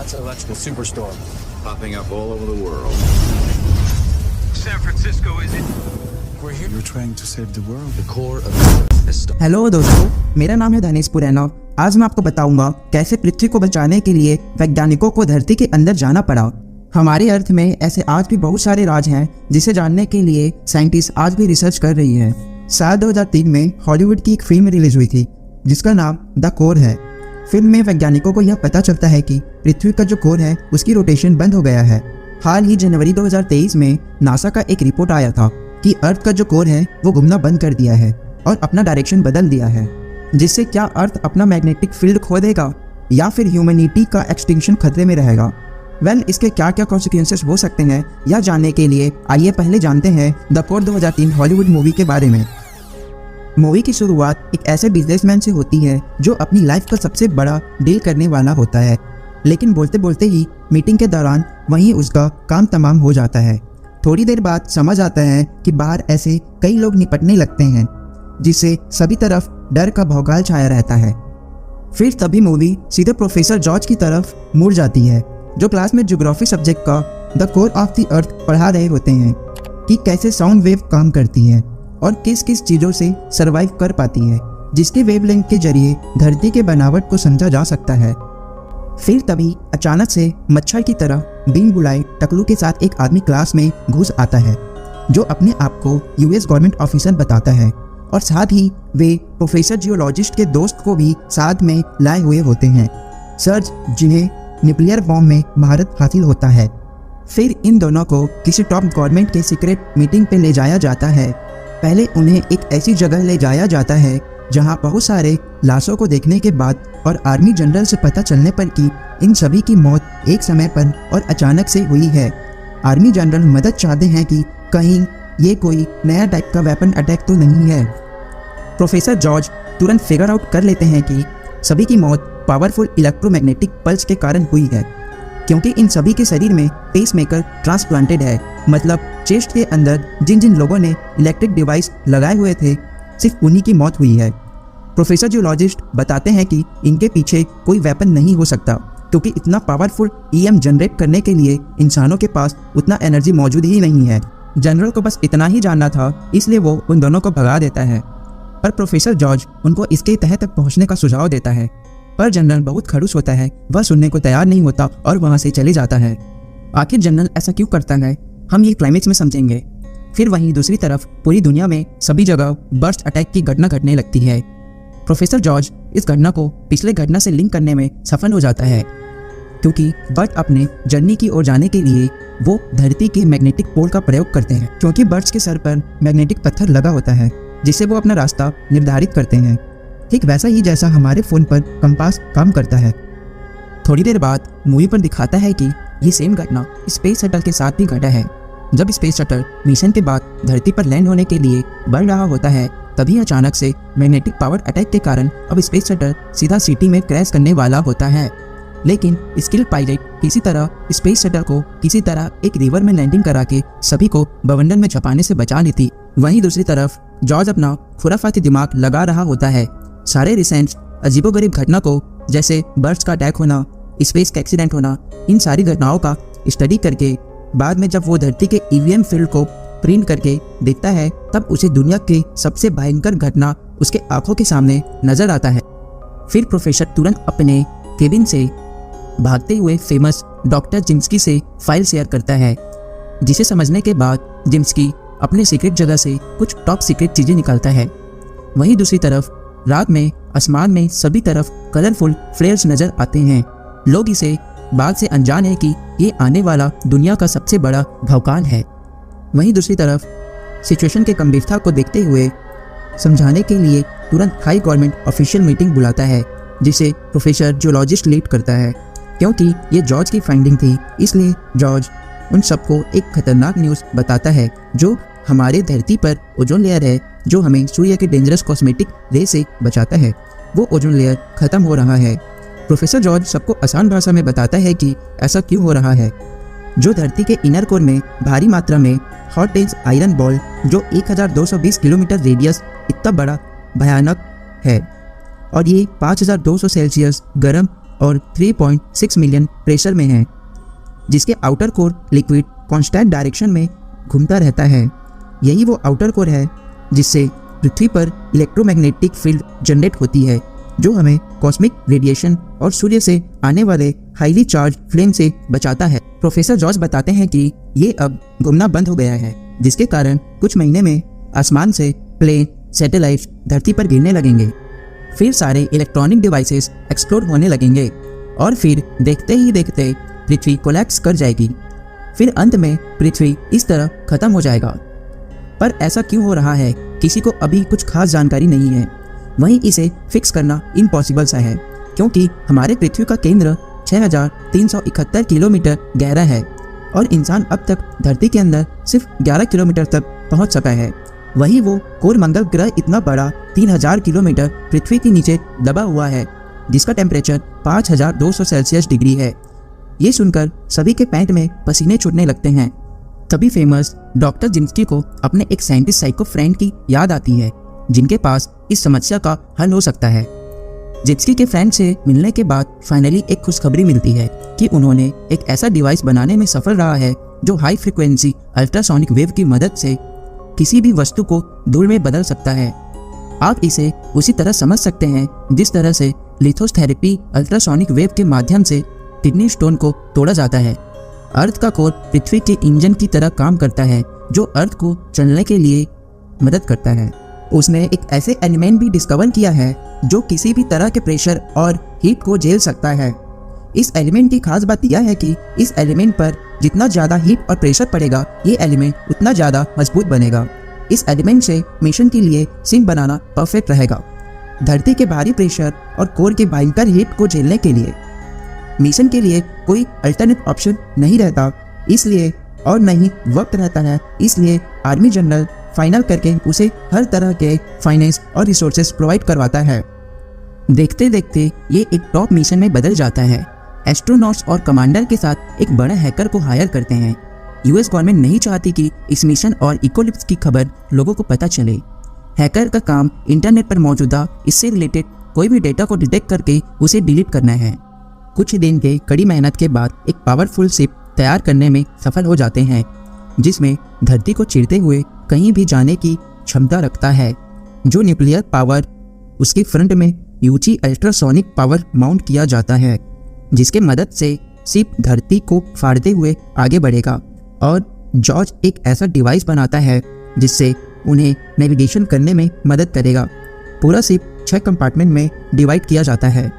It's an electrical superstorm popping up all over the world. San Francisco, is it? we're here. You're trying to save the world. The core of the Earth is stuck. Hello दोस्तों, मेरा नाम है धनेश पुरैना। आज मैं आपको बताऊंगा कैसे पृथ्वी को बचाने के लिए वैज्ञानिकों को धरती के अंदर जाना पड़ा। हमारे अर्थ में ऐसे आज भी बहुत सारे राज हैं जिसे जानने के लिए साइंटिस्ट आज भी रिसर्च कर रही है। साल 2003 में हॉलीवुड की एक फिल्म रिलीज हुई थी जिसका नाम द कोर है। फिल्म में वैज्ञानिकों को यह पता चलता है कि पृथ्वी का जो कोर है उसकी रोटेशन बंद हो गया है। हाल ही जनवरी 2023 में नासा का एक रिपोर्ट आया था कि अर्थ का जो कोर है वो घूमना बंद कर दिया है और अपना डायरेक्शन बदल दिया है, जिससे क्या अर्थ अपना मैग्नेटिक फील्ड खो देगा या फिर ह्यूमैनिटी का एक्सटिंक्शन खतरे में रहेगा। इसके क्या क्या कॉन्सिक्वेंसेस हो सकते हैं यह जानने के लिए आइए पहले जानते हैं द कोर 2003 हॉलीवुड मूवी के बारे में। मूवी की शुरुआत एक ऐसे बिजनेसमैन से होती है जो अपनी लाइफ का सबसे बड़ा डील करने वाला होता है, लेकिन बोलते बोलते ही मीटिंग के दौरान वहीं उसका काम तमाम हो जाता है। थोड़ी देर बाद समझ आता है कि बाहर ऐसे कई लोग निपटने लगते हैं जिससे सभी तरफ डर का भौकाल छाया रहता है। फिर तभी मूवी सीधे प्रोफेसर जॉर्ज की तरफ मुड़ जाती है जो क्लास में ज्योग्राफी सब्जेक्ट का the core of the earth पढ़ा रहे होते हैं कि कैसे साउंड वेव काम करती है और किस किस चीज़ों से सरवाइव कर पाती है, जिसके वेवलेंथ के जरिए धरती के बनावट को समझा जा सकता है। फिर तभी अचानक से मच्छर की तरह बिन बुलाए टकलू के साथ एक आदमी क्लास में घुस आता है जो अपने आप को यूएस गवर्नमेंट ऑफिसर बताता है और साथ ही वे प्रोफेसर जियोलॉजिस्ट के दोस्त को भी साथ में लाए हुए होते हैं, सर्ज जिन्हें न्यूक्लियर बॉम्ब में महारत हासिल होता है। फिर इन दोनों को किसी टॉप गवर्नमेंट के सीक्रेट मीटिंग पे ले जाया जाता है। पहले उन्हें एक ऐसी जगह ले जाया जाता है जहां बहुत सारे लाशों को देखने के बाद और आर्मी जनरल से पता चलने पर कि इन सभी की मौत एक समय पर और अचानक से हुई है। आर्मी जनरल मदद चाहते हैं कि कहीं ये कोई नया टाइप का वेपन अटैक तो नहीं है। प्रोफेसर जॉर्ज तुरंत फिगर आउट कर लेते हैं कि सभी की मौत पावरफुल इलेक्ट्रोमैग्नेटिक पल्स के कारण हुई है, क्योंकि इन सभी के शरीर में पेसमेकर ट्रांसप्लांटेड है। मतलब चेस्ट के अंदर जिन जिन लोगों ने इलेक्ट्रिक डिवाइस लगाए हुए थे सिर्फ उन्हीं की मौत हुई है। प्रोफेसर जियोलॉजिस्ट बताते हैं कि इनके पीछे कोई वेपन नहीं हो सकता, क्योंकि इतना पावरफुल ईएम जनरेट करने के लिए इंसानों के पास उतना एनर्जी मौजूद ही नहीं है। जनरल को बस इतना ही जानना था, इसलिए वो उन दोनों को भगा देता है। पर प्रोफेसर जॉर्ज उनको इसके तह तक पहुंचने का सुझाव देता है, पर जनरल बहुत खड़ूस होता है, वह सुनने को तैयार नहीं होता और वहां से चले जाता है। आखिर जनरल ऐसा क्यों करता है हम ये क्लाइमेक्स में समझेंगे। फिर वहीं दूसरी तरफ पूरी दुनिया में सभी जगह बर्स्ट अटैक की घटना घटने लगती है। प्रोफेसर जॉर्ज इस घटना को पिछले घटना से लिंक करने में सफल हो जाता है, क्योंकि बर्ड अपने जर्नी की ओर जाने के लिए वो धरती के मैग्नेटिक पोल का प्रयोग करते हैं, क्योंकि बर्ड्स के सर पर मैग्नेटिक पत्थर लगा होता है जिससे वो अपना रास्ता निर्धारित करते हैं। ठीक वैसा ही जैसा हमारे फ़ोन पर कंपास काम करता है। थोड़ी देर बाद मूवी पर दिखाता है कि ये सेम घटना स्पेस शटल के साथ भी घटा है। जब स्पेस शटल मिशन के बाद धरती पर लैंड होने के लिए बढ़ रहा होता है, तभी अचानक से मैग्नेटिक पावर अटैक के कारण अब स्पेस शटल सीधा सिटी में क्रैश करने वाला होता है। लेकिन स्किल पायलट किसी तरह स्पेस शटल को किसी तरह एक रिवर में लैंडिंग करा के सभी को बवंडर में छपाने से बचा लेती। वहीं दूसरी तरफ जॉर्ज अपना खुराफाती दिमाग लगा रहा होता है। सारे रिसेंट अजीबोगरीब घटना को, जैसे बर्ड्स का अटैक होना, स्पेस का एक्सीडेंट होना, इन सारी घटनाओं का स्टडी करके बाद में जब वो धरती के ईवीएम फील्ड को प्रिंट करके देखता है, तब उसे दुनिया की सबसे भयंकर घटना उसके आंखों के सामने नजर आता है। फिर प्रोफेसर तुरंत अपने केबिन से भागते हुए फेमस डॉक्टर जिम्स्की से फाइल शेयर करता है, जिसे समझने के बाद जिम्स्की अपने सीक्रेट जगह से कुछ टॉप सीक्रेट चीज़ें निकालता है। वहीं दूसरी तरफ रात में आसमान में सभी तरफ कलरफुल फ्लेयर्स नजर आते हैं। लोग इसे बात से अनजान है कि ये आने वाला दुनिया का सबसे बड़ा भौकाल है। वहीं दूसरी तरफ सिचुएशन के गंभीरता को देखते हुए समझाने के लिए तुरंत हाई गवर्नमेंट ऑफिशियल मीटिंग बुलाता है, जिसे प्रोफेसर जियोलॉजिस्ट लीड करता है। क्योंकि ये जॉर्ज की फाइंडिंग थी, इसलिए जॉर्ज उन सबको एक खतरनाक न्यूज़ बताता है जो हमारे धरती पर ओजोन लेयर है, जो हमें सूर्य के डेंजरस कॉस्मेटिक रे से बचाता है, वो ओजोन लेयर खत्म हो रहा है। प्रोफेसर जॉर्ज सबको आसान भाषा में बताता है कि ऐसा क्यों हो रहा है। जो धरती के इनर कोर में भारी मात्रा में हॉट डेंस आयरन बॉल, जो 1220 किलोमीटर रेडियस इतना बड़ा भयानक है, और ये 5200 सेल्सियस गर्म और 3.6 मिलियन प्रेशर में है, जिसके outer core liquid constant direction में घूमता रहता है। यही वो आउटर कोर है जिससे पृथ्वी पर इलेक्ट्रोमैग्नेटिक फील्ड जनरेट होती है, जो हमें कॉस्मिक रेडिएशन और सूर्य से आने वाले हाईली चार्ज फ्लेम से बचाता है। प्रोफेसर जॉर्ज बताते हैं कि ये अब घूमना बंद हो गया है, जिसके कारण कुछ महीने में आसमान से प्लेन सैटेलाइट धरती पर गिरने लगेंगे। फिर सारे इलेक्ट्रॉनिक डिवाइसेस एक्सप्लोड होने लगेंगे और फिर देखते ही देखते पृथ्वी कोलैप्स कर जाएगी। फिर अंत में पृथ्वी इस तरह खत्म हो जाएगा। पर ऐसा क्यों हो रहा है, किसी को अभी कुछ खास जानकारी नहीं है। वहीं इसे फिक्स करना इम्पॉसिबल सा है, क्योंकि हमारे पृथ्वी का केंद्र 6371 किलोमीटर गहरा है और इंसान अब तक धरती के अंदर सिर्फ 11 किलोमीटर तक पहुंच सका है। वही वो कोर मंगल ग्रह इतना बड़ा 3000 किलोमीटर पृथ्वी के नीचे दबा हुआ है, जिसका टेम्परेचर 5200 सेल्सियस डिग्री है। ये सुनकर सभी के पैंट में पसीने छूटने लगते हैं। तभी फेमस डॉक्टर जिम्स्की को अपने एक साइंटिस्ट साइको फ्रेंड की याद आती है, जिनके पास इस समस्या का हल हो सकता है। जिम्स्की के फ्रेंड से मिलने के बाद फाइनली एक खुशखबरी मिलती है कि उन्होंने एक ऐसा डिवाइस बनाने में सफल रहा है जो हाई फ्रिक्वेंसी अल्ट्रासोनिक वेव की मदद से किसी भी वस्तु को धूल में बदल सकता है। आप इसे उसी तरह समझ सकते हैं जिस तरह से लिथोथेरेपी अल्ट्रासोनिक वेव के माध्यम से किडनी स्टोन को तोड़ा जाता है। अर्थ का कोर पृथ्वी के इंजन की तरह काम करता है, जो अर्थ को चलने के लिए मदद करता है। उसने एक ऐसे एलिमेंट भी डिस्कवर किया है जो किसी भी तरह के प्रेशर और हीट को झेल सकता है। इस एलिमेंट की खास बात यह है कि इस एलिमेंट पर जितना ज़्यादा हीट और प्रेशर पड़ेगा, ये एलिमेंट उतना ज़्यादा मजबूत बनेगा। इस एलिमेंट से मिशन के लिए सिम बनाना परफेक्ट रहेगा। धरती के भारी प्रेशर और कोर के भयंकर हीट को झेलने के लिए मिशन के लिए कोई अल्टरनेट ऑप्शन नहीं रहता, इसलिए और न ही वक्त रहता है। इसलिए आर्मी जनरल फाइनल करके उसे हर तरह के फाइनेंस और रिसोर्सेज प्रोवाइड करवाता है। देखते देखते ये एक टॉप मिशन में बदल जाता है। एस्ट्रोनॉट्स और कमांडर के साथ एक बड़े हैकर को हायर करते हैं। यूएस गवर्नमेंट नहीं चाहती कि इस मिशन और इकोलिप्स की खबर लोगों को पता चले। हैकर का काम इंटरनेट पर मौजूदा इससे रिलेटेड कोई भी डेटा को डिटेक्ट करके उसे डिलीट करना है। कुछ दिन के कड़ी मेहनत के बाद एक पावरफुल शिप तैयार करने में सफल हो जाते हैं, जिसमें धरती को चीरते हुए कहीं भी जाने की क्षमता रखता है। जो न्यूक्लियर पावर उसके फ्रंट में यूची अल्ट्रासोनिक पावर माउंट किया जाता है, जिसके मदद से शिप धरती को फाड़ते हुए आगे बढ़ेगा। और जॉर्ज एक ऐसा डिवाइस बनाता है जिससे उन्हें नेविगेशन करने में मदद करेगा। पूरा शिप 6 कंपार्टमेंट में डिवाइड किया जाता है,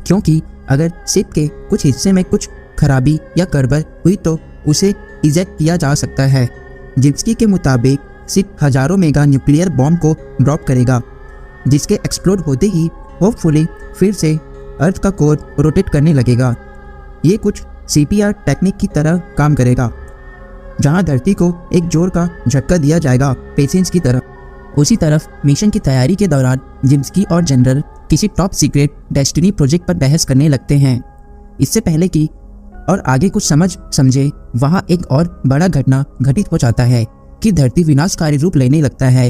क्योंकि अगर शिप के कुछ हिस्से में कुछ खराबी या गड़बड़ हुई तो उसे इजेक्ट किया जा सकता है। जिम्स्की के मुताबिक शिप हजारों मेगा न्यूक्लियर बॉम्ब को ड्रॉप करेगा, जिसके एक्सप्लोड होते ही होपफुली फिर से अर्थ का कोर रोटेट करने लगेगा। ये कुछ CPR टेक्निक की तरह काम करेगा, जहां धरती को एक जोर का झटका दिया जाएगा पेशेंस की तरह। उसी तरफ मिशन की तैयारी के दौरान जिम्स्की और जनरल किसी टॉप सीक्रेट डेस्टिनी प्रोजेक्ट पर बहस करने लगते हैं। इससे पहले कि और आगे कुछ समझे वहाँ एक और बड़ा घटना घटित हो जाता है कि धरती विनाशकारी रूप लेने लगता है।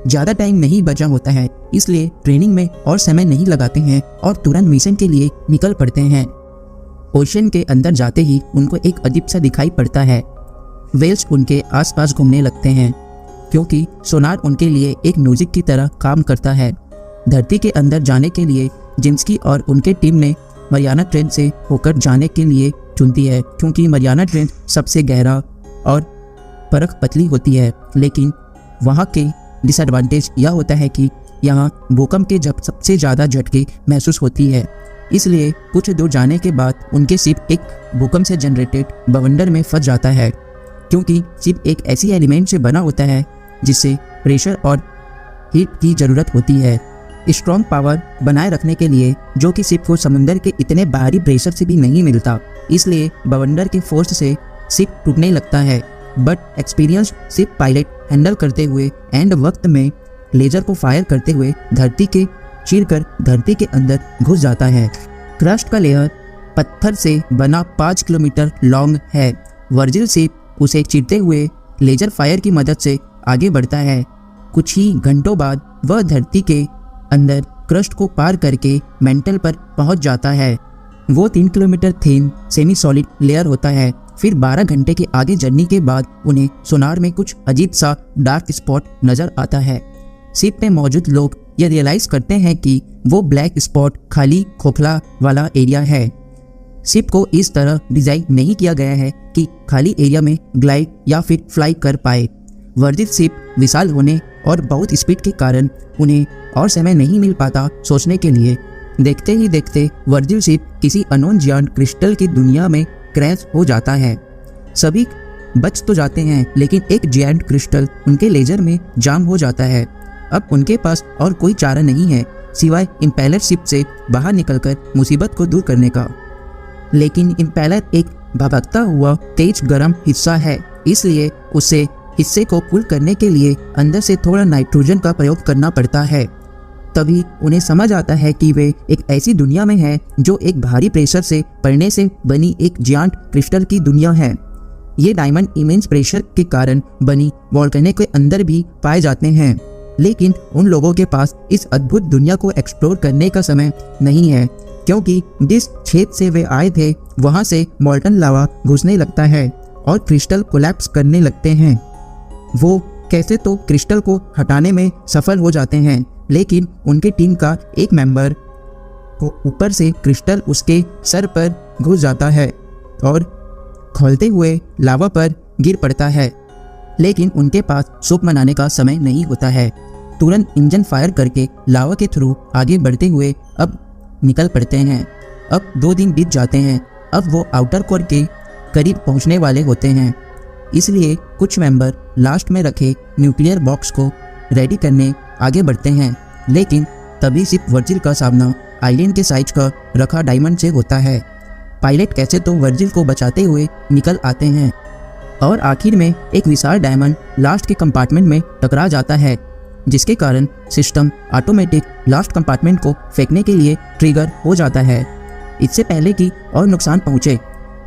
ज़्यादा टाइम नहीं बचा होता है, इसलिए ट्रेनिंग में और समय नहीं लगाते हैं और तुरंत मिशन के लिए निकल पड़ते हैं। ओशन के अंदर जाते ही उनको एक अजीब सा दिखाई पड़ता है। वेल्स उनके आसपास घूमने लगते हैं, क्योंकि सोनार उनके लिए एक म्यूजिक की तरह काम करता है। धरती के अंदर जाने के लिए जिम्स्की और उनके टीम ने मरियाना ट्रेंच से होकर जाने के लिए चुनती है, क्योंकि मरियाना ट्रेंच सबसे गहरा और परख पतली होती है। लेकिन वहाँ के डिसएडवांटेज यह होता है कि यहाँ भूकंप के जब सबसे ज़्यादा झटके महसूस होती है। इसलिए कुछ दूर जाने के बाद उनके शिप एक भूकंप से जनरेटेड बवंडर में फंस जाता है, क्योंकि शिप एक ऐसी एलिमेंट से बना होता है जिससे प्रेशर और हीट की ज़रूरत होती है स्ट्रॉन्ग पावर बनाए रखने के लिए, जो कि शिप को समुंदर के इतने बाहरी प्रेशर से भी नहीं मिलता। इसलिए बवंडर के फोर्स से शिप टूटने लगता है। But experience ship pilot handle करते हुए एंड वक्त में लेजर को फायर करते हुए धरती के चीरकर धरती के अंदर घुस जाता है। क्रस्ट का लेयर पत्थर से बना 5 किलोमीटर लॉन्ग है। वर्जिल शिप उसे चीरते हुए लेजर फायर की मदद से आगे बढ़ता है। कुछ ही घंटों बाद वह धरती के अंदर क्रस्ट को पार करके मेंटल पर पहुंच जाता है। वो 3 kilometre thin semi solid layer होता है। फिर 12 घंटे के आगे जर्नी के बाद उन्हें सोनार में कुछ अजीब सा डार्क स्पॉट नजर आता है। शिप में मौजूद लोग ये रियलाइज करते हैं कि वो ब्लैक स्पॉट खाली खोखला वाला एरिया है। शिप को इस तरह डिजाइन नहीं किया गया है कि खाली एरिया में ग्लाइड या फिर फ्लाई कर पाए। वर्जित शिप विशाल होने और बहुत स्पीड के कारण उन्हें और समय नहीं मिल पाता सोचने के लिए। देखते ही देखते वर्जिल शिप किसी अननोन जियांट क्रिस्टल की दुनिया में क्रैश हो जाता है। सभी बच तो जाते हैं, लेकिन एक जियांट क्रिस्टल उनके लेजर में जाम हो जाता है। अब उनके पास और कोई चारा नहीं है सिवाय इम्पेलर शिप से बाहर निकलकर मुसीबत को दूर करने का। लेकिन इम्पेलर एक भभकता हुआ तेज गर्म हिस्सा है, इसलिए उसे हिस्से को कूल करने के लिए अंदर से थोड़ा नाइट्रोजन का प्रयोग करना पड़ता है। तभी उन्हें समझ आता है कि वे एक ऐसी दुनिया में हैं जो एक भारी प्रेशर से पड़ने से बनी एक जियांट क्रिस्टल की दुनिया है। ये डायमंड इमेंस प्रेशर के कारण बनी वोल्केनो के अंदर भी पाए जाते हैं, लेकिन उन लोगों के पास इस अद्भुत दुनिया को एक्सप्लोर करने का समय नहीं है, क्योंकि जिस छेद से वे आए थे वहां से मॉल्टन लावा घुसने लगता है और क्रिस्टल कोलैप्स करने लगते हैं। वो कैसे तो क्रिस्टल को हटाने में सफल हो जाते हैं, लेकिन उनकी टीम का एक मेंबर को ऊपर से क्रिस्टल उसके सर पर घुस जाता है और खोलते हुए लावा पर गिर पड़ता है। लेकिन उनके पास सूप मनाने का समय नहीं होता है। तुरंत इंजन फायर करके लावा के थ्रू आगे बढ़ते हुए अब निकल पड़ते हैं। अब 2 दिन बीत जाते हैं। अब वो आउटर कोर के करीब पहुंचने वाले होते हैं, इसलिए कुछ मेंबर लास्ट में रखे न्यूक्लियर बॉक्स को रेडी करने आगे बढ़ते हैं। लेकिन तभी सिर्फ वर्जिल का सामना आइलैंड के साइज का रखा डायमंड से होता है। पायलट कैसे तो वर्जिल को बचाते हुए निकल आते हैं और आखिर में एक विशाल डायमंड लास्ट के कंपार्टमेंट में टकरा जाता है, जिसके कारण सिस्टम ऑटोमेटिक लास्ट कंपार्टमेंट को फेंकने के लिए ट्रिगर हो जाता है। इससे पहले कि और नुकसान पहुंचे,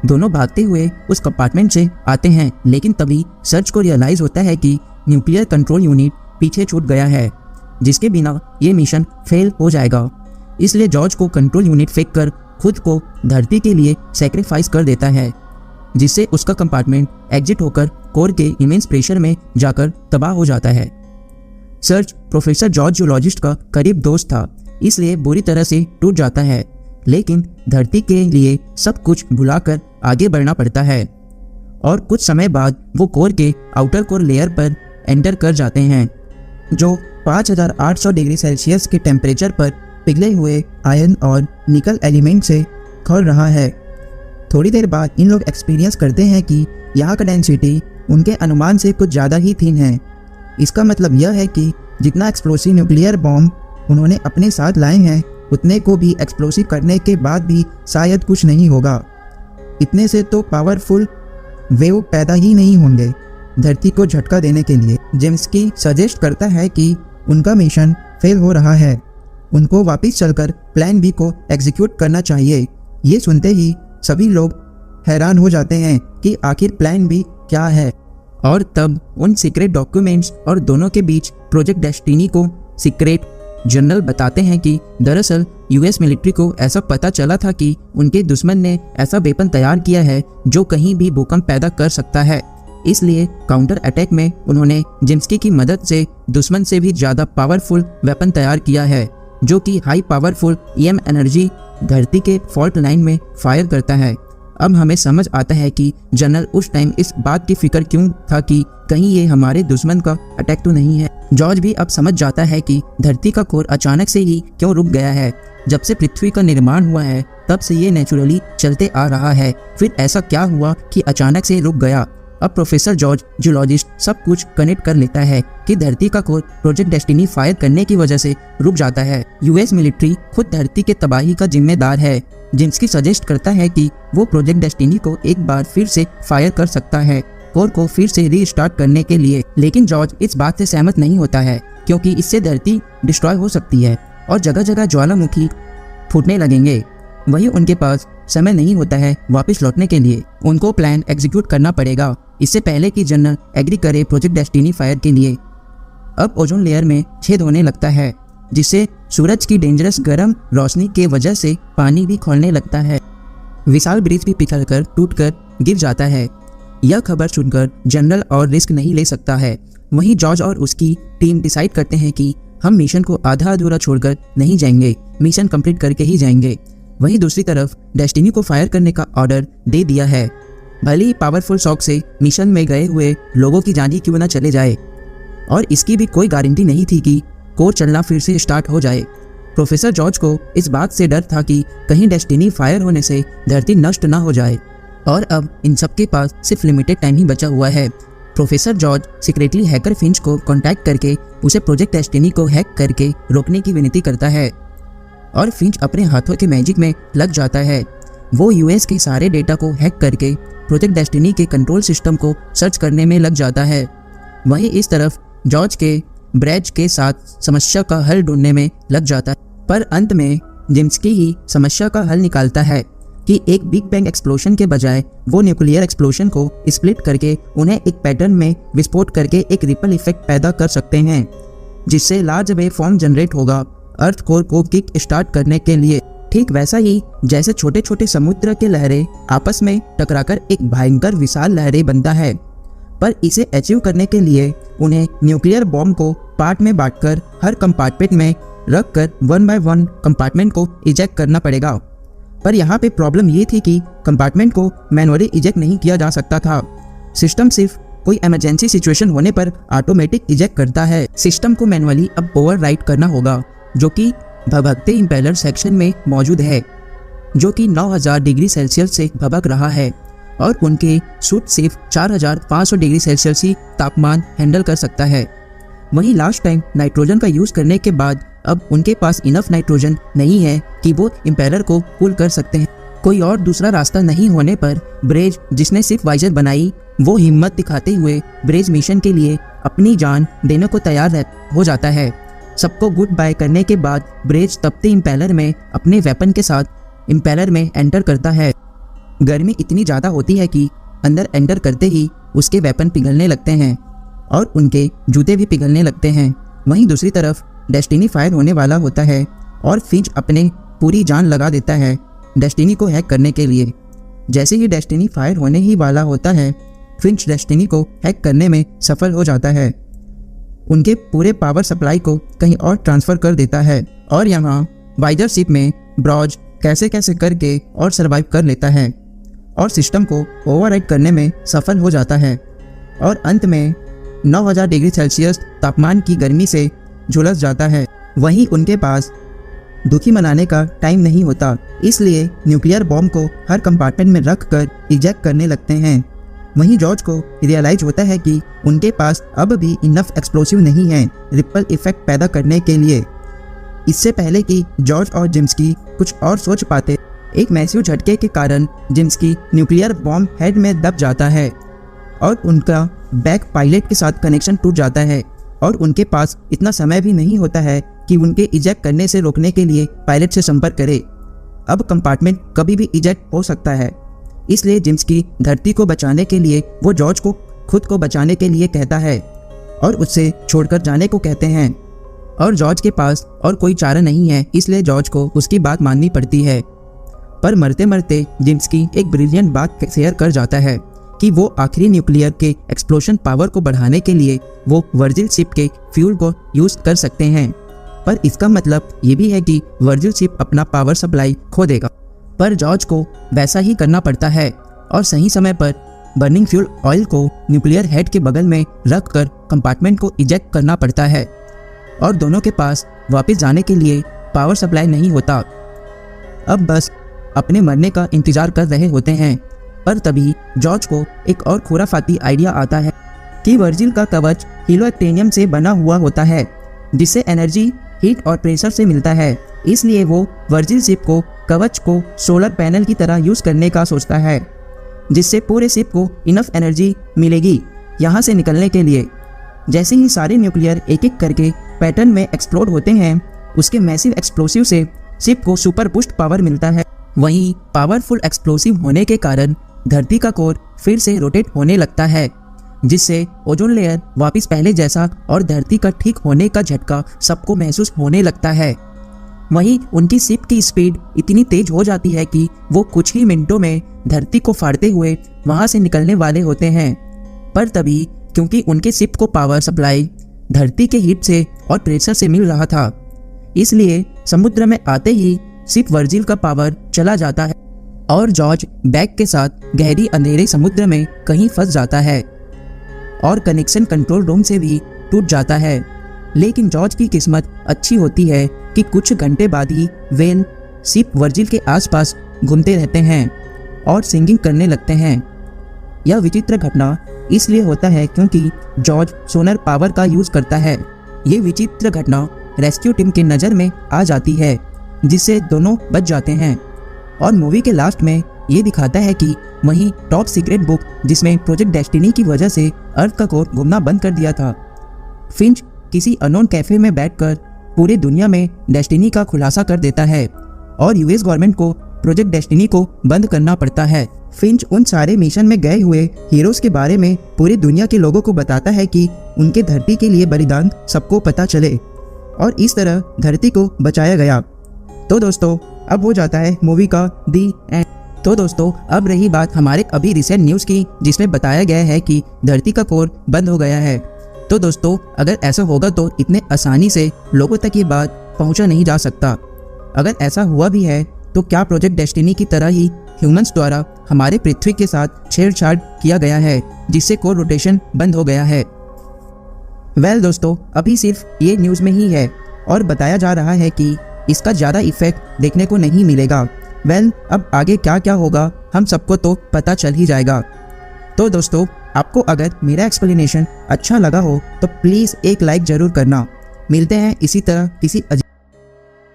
दोनों भागते हुए उस कंपार्टमेंट से आते हैं। लेकिन तभी सर्च को रियलाइज होता है कि न्यूक्लियर कंट्रोल यूनिट पीछे छूट गया है, जिसके बिना ये मिशन फेल हो जाएगा। इसलिए जॉर्ज को कंट्रोल यूनिट फेंक कर खुद को धरती के लिए सैक्रिफाइस कर देता है, जिससे उसका कंपार्टमेंट एग्जिट होकर कोर के इमेंस प्रेशर में जाकर तबाह हो जाता है। सर्च प्रोफेसर जॉर्ज जियोलॉजिस्ट का करीब दोस्त था, इसलिए बुरी तरह से टूट जाता है। लेकिन धरती के लिए सब कुछ भुलाकर आगे बढ़ना पड़ता है और कुछ समय बाद वो कोर के आउटर कोर लेयर पर एंटर कर जाते हैं, जो 5800 डिग्री सेल्सियस के टेम्परेचर पर पिघले हुए आयरन और निकल एलिमेंट से खोल रहा है। थोड़ी देर बाद इन लोग एक्सपीरियंस करते हैं कि यहाँ का डेंसिटी उनके अनुमान से कुछ ज़्यादा ही थिन है। इसका मतलब यह है कि जितना एक्सप्लोसिव न्यूक्लियर बॉम्ब उन्होंने अपने साथ लाए हैं, उतने को भी एक्सप्लोसिव करने के बाद भी शायद कुछ नहीं होगा। इतने से तो पावरफुल वेव पैदा ही नहीं होंगे धरती को झटका देने के लिए। जेम्स्की सजेस्ट करता है कि उनका मिशन फेल हो रहा है, उनको वापस चलकर प्लान बी को एग्जीक्यूट करना चाहिए। ये सुनते ही सभी लोग हैरान हो जाते हैं कि आखिर प्लान बी क्या है। और तब उन सीक्रेट डॉक्यूमेंट्स और दोनों के बीच प्रोजेक्ट डेस्टिनी को सीक्रेट जनरल बताते हैं कि दरअसल यूएस मिलिट्री को ऐसा पता चला था कि उनके दुश्मन ने ऐसा वेपन तैयार किया है जो कहीं भी भूकंप पैदा कर सकता है। इसलिए काउंटर अटैक में उन्होंने जेम्स्की की मदद से दुश्मन से भी ज़्यादा पावरफुल वेपन तैयार किया है, जो कि हाई पावरफुल ईएम एनर्जी धरती के फॉल्ट लाइन में फायर करता है। अब हमें समझ आता है कि जनरल उस टाइम इस बात की फिक्र क्यों था कि कहीं ये हमारे दुश्मन का अटैक तो नहीं है। जॉर्ज भी अब समझ जाता है कि धरती का कोर अचानक से ही क्यों रुक गया है। जब से पृथ्वी का निर्माण हुआ है तब से ये नेचुरली चलते आ रहा है, फिर ऐसा क्या हुआ कि अचानक से रुक गया। अब प्रोफेसर जॉर्ज जियोलॉजिस्ट सब कुछ कनेक्ट कर लेता है कि धरती का कोर प्रोजेक्ट डेस्टिनी फायर करने की वजह से रुक जाता है। यूएस मिलिट्री खुद धरती के तबाही का जिम्मेदार है। जिम्स्की सजेस्ट करता है कि वो प्रोजेक्ट डेस्टिनी को एक बार फिर से फायर कर सकता है कोर को फिर से रीस्टार्ट करने के लिए। लेकिन जॉर्ज इस बात से सहमत नहीं होता है, क्योंकि इससे धरती डिस्ट्रॉय हो सकती है और जगह जगह ज्वालामुखी फूटने लगेंगे। वहीं उनके पास समय नहीं होता है वापस लौटने के लिए। उनको प्लान एग्जीक्यूट करना पड़ेगा इससे पहले कि जनरल एग्री करे प्रोजेक्ट डेस्टिनी फायर के लिए। अब ओजोन लेयर में छेद होने लगता है, जिससे सूरज की डेंजरस गर्म रोशनी के वजह से पानी भी खोलने लगता है। विशाल ब्रिज भी पिघलकर टूटकर गिर जाता है। यह खबर सुनकर जनरल और रिस्क नहीं ले सकता है। वहीं जॉर्ज और उसकी टीम डिसाइड करते हैं कि हम मिशन को आधा अधूरा छोड़कर नहीं जाएंगे, मिशन कंप्लीट करके ही जाएंगे। वहीं दूसरी तरफ डेस्टिनी को फायर करने का ऑर्डर दे दिया है। भले ही पावरफुल शॉक से मिशन में गए हुए लोगों की जान ही क्यों न चले जाए, और इसकी भी कोई गारंटी नहीं थी कि कोर चलना फिर से स्टार्ट हो जाए। प्रोफेसर जॉर्ज को इस बात से डर था कि कहीं डेस्टिनी फायर होने से धरती नष्ट ना हो जाए, और अब इन सब के पास सिर्फ लिमिटेड टाइम ही बचा हुआ है। Professor George secretly hacker Finch को कांटेक्ट करके उसे प्रोजेक्ट डेस्टिनी को हैक करके रोकने की विनती करता है, और फिंच अपने हाथों के मैजिक में लग जाता है। वो यूएस के सारे डेटा को हैक करके प्रोजेक्ट डेस्टिनी के कंट्रोल सिस्टम को सर्च करने में लग जाता है। वहीं इस तरफ जॉर्ज के ब्रैज के साथ समस्या का हल ढूंढने में लग जाता है, पर अंत में जिम्स्की ही समस्या का हल निकालता है कि एक बिग बैंग एक्सप्लोशन के बजाय वो न्यूक्लियर एक्सप्लोशन को स्प्लिट करके उन्हें एक पैटर्न में विस्फोट करके एक रिपल इफेक्ट पैदा कर सकते हैं, जिससे लार्ज वेव फॉर्म जनरेट होगा अर्थ कोर को किक स्टार्ट करने के लिए। ठीक वैसा ही जैसे छोटे छोटे समुद्र के लहरें आपस में टकराकर एक भयंकर विशाल लहरें बनता है, पर इसे अचीव करने के लिए उन्हें न्यूक्लियर बॉम्ब को पार्ट में बांटकर हर कंपार्टमेंट में रखकर 1 बाय 1 कंपार्टमेंट को इजेक्ट करना पड़ेगा। पर यहाँ पे प्रॉब्लम ये थी कि कंपार्टमेंट को मैनुअली इजेक्ट नहीं किया जा सकता था। सिस्टम सिर्फ कोई इमरजेंसी सिचुएशन होने पर ऑटोमेटिक इजेक्ट करता है। सिस्टम को मैनुअली अब ओवरराइड करना होगा, जो कि भभकते इंपेलर सेक्शन में मौजूद है, जो कि 9000 डिग्री सेल्सियस से भभक रहा है, और उनके सूट सिर्फ 4500 डिग्री सेल्सियस ही तापमान हैंडल कर सकता है। वहीं लास्ट टाइम नाइट्रोजन का यूज़ करने के बाद अब उनके पास इनफ नाइट्रोजन नहीं है कि वो इंपेलर को कूल कर सकते हैं। कोई और दूसरा रास्ता नहीं होने पर ब्रेज, जिसने सिर्फ वाइजर बनाई, वो हिम्मत दिखाते हुए ब्रेज मिशन के लिए अपनी जान देने को तैयार हो जाता है। सबको गुड बाय करने के बाद ब्रेज तपते इंपेलर में अपने वेपन के साथ इंपेलर में एंटर करता है। गर्मी इतनी ज़्यादा होती है कि अंदर एंटर करते ही उसके वेपन पिघलने लगते हैं और उनके जूते भी पिघलने लगते हैं। वहीं दूसरी तरफ डेस्टिनी फायर होने वाला होता है और फिंच अपने पूरी जान लगा देता है डेस्टिनी को हैक करने के लिए। जैसे ही डेस्टिनी फायर होने ही वाला होता है, फिंच डेस्टिनी को हैक करने में सफल हो जाता है। उनके पूरे पावर सप्लाई को कहीं और ट्रांसफ़र कर देता है, और यहाँ वाइजर शिप में ब्रॉज कैसे कैसे करके और सर्वाइव कर लेता है और सिस्टम को ओवरराइड करने में सफल हो जाता है, और अंत में 9000 डिग्री सेल्सियस तापमान की गर्मी से झुलस जाता है। वहीं उनके पास दुखी मनाने का टाइम नहीं होता, इसलिए न्यूक्लियर बॉम्ब को हर कंपार्टमेंट में रख कर इजेक्ट करने लगते हैं। वहीं जॉर्ज को रियलाइज होता है कि उनके पास अब भी इनफ एक्सप्लोसिव नहीं है रिपल इफेक्ट पैदा करने के लिए। इससे पहले कि जॉर्ज और जिम्स्की कुछ और सोच पाते, एक मैसिव झटके के कारण जिम्स्की न्यूक्लियर बॉम्ब हेड में दब जाता है और उनका बैक पायलट के साथ कनेक्शन टूट जाता है, और उनके पास इतना समय भी नहीं होता है कि उनके इजेक्ट करने से रोकने के लिए पायलट से संपर्क करे। अब कंपार्टमेंट कभी भी इजेक्ट हो सकता है, इसलिए जिम्स्की धरती को बचाने के लिए वो जॉर्ज को खुद को बचाने के लिए कहता है और उससे छोड़कर जाने को कहते हैं, और जॉर्ज के पास और कोई चारा नहीं है, इसलिए जॉर्ज को उसकी बात माननी पड़ती है। पर मरते मरते जिम्स्की एक ब्रिलियंट बात शेयर कर जाता है कि वो आखिरी न्यूक्लियर के एक्सप्लोशन पावर को बढ़ाने के लिए वो वर्जिल शिप के फ्यूल को यूज़ कर सकते हैं। पर इसका मतलब ये भी है कि वर्जिल शिप अपना पावर सप्लाई खो देगा। पर जॉर्ज को वैसा ही करना पड़ता है और सही समय पर बर्निंग फ्यूल ऑयल को न्यूक्लियर हेड के बगल में रख कर कंपार्टमेंट को इजेक्ट करना पड़ता है, और दोनों के पास वापस जाने के लिए पावर सप्लाई नहीं होता। अब बस अपने मरने का इंतज़ार कर रहे होते हैं। पर तभी जॉर्ज को एक और खुराफाती आइडिया आता है कि वर्जिल का कवच हीलियोक्टेनियम से बना हुआ होता है, जिससे एनर्जी हीट और प्रेशर से मिलता है। इसलिए वो वर्जिल शिप को कवच को सोलर पैनल की तरह यूज़ करने का सोचता है, जिससे पूरे शिप को इनफ एनर्जी मिलेगी यहाँ से निकलने के लिए। जैसे ही सारे न्यूक्लियर एक एक करके पैटर्न में एक्सप्लोड होते हैं, उसके मैसिव एक्सप्लोसिव से शिप को सुपर बूस्ट पावर मिलता है। वहीं पावरफुल एक्सप्लोसिव होने के कारण धरती का कोर फिर से रोटेट होने लगता है, जिससे ओजोन लेयर वापस पहले जैसा और धरती का ठीक होने का झटका सबको महसूस होने लगता है। वहीं उनकी शिप की स्पीड इतनी तेज हो जाती है कि वो कुछ ही मिनटों में धरती को फाड़ते हुए वहां से निकलने वाले होते हैं। पर तभी क्योंकि उनके शिप को पावर सप्लाई धरती के हीट से और प्रेशर से मिल रहा था, इसलिए समुद्र में आते ही शिप वर्जिल का पावर चला जाता है और जॉर्ज बैग के साथ गहरी अंधेरे समुद्र में कहीं फंस जाता है और कनेक्शन कंट्रोल रूम से भी टूट जाता है। लेकिन जॉर्ज की किस्मत अच्छी होती है कि कुछ घंटे बाद ही वेल शिप वर्जिल के आसपास घूमते रहते हैं और सिंगिंग करने लगते हैं। यह विचित्र घटना इसलिए होता है क्योंकि जॉर्ज सोनर पावर का यूज करता है। ये विचित्र घटना रेस्क्यू टीम की नज़र में आ जाती है, जिससे दोनों बच जाते हैं। और मूवी के लास्ट में ये दिखाता है कि वहीं टॉप सीक्रेट बुक जिसमें प्रोजेक्ट डेस्टिनी की वजह से अर्थ का कोर घूमना बंद कर दिया था। फिंच किसी अननोन कैफे में बैठकर पूरी दुनिया में डेस्टिनी का खुलासा कर देता है और यूएस गवर्नमेंट को प्रोजेक्ट डेस्टिनी को बंद करना पड़ता है। फिंच उन सारे मिशन में गए हुए हीरोज के बारे में पूरी दुनिया के लोगों को बताता है कि उनके धरती के लिए बलिदान सबको पता चले और इस तरह धरती को बचाया गया। तो दोस्तों अब हो जाता है मूवी का दी एंड। तो दोस्तों अब रही बात हमारे अभी रिसेंट न्यूज़ की, जिसमें बताया गया है कि धरती का कोर बंद हो गया है। तो दोस्तों अगर ऐसा होगा तो इतने आसानी से लोगों तक ये बात पहुंचा नहीं जा सकता। अगर ऐसा हुआ भी है तो क्या प्रोजेक्ट डेस्टिनी की तरह ही ह्यूमंस द्वारा हमारे पृथ्वी के साथ छेड़छाड़ किया गया है, जिससे कोर रोटेशन बंद हो गया है? दोस्तों अभी सिर्फ ये न्यूज़ में ही है और बताया जा रहा है कि इसका ज़्यादा इफेक्ट देखने को नहीं मिलेगा। अब आगे क्या क्या होगा हम सबको तो पता चल ही जाएगा। तो दोस्तों आपको अगर मेरा एक्सप्लेनेशन अच्छा लगा हो तो प्लीज़ एक लाइक ज़रूर करना। मिलते हैं इसी तरह किसी अजीब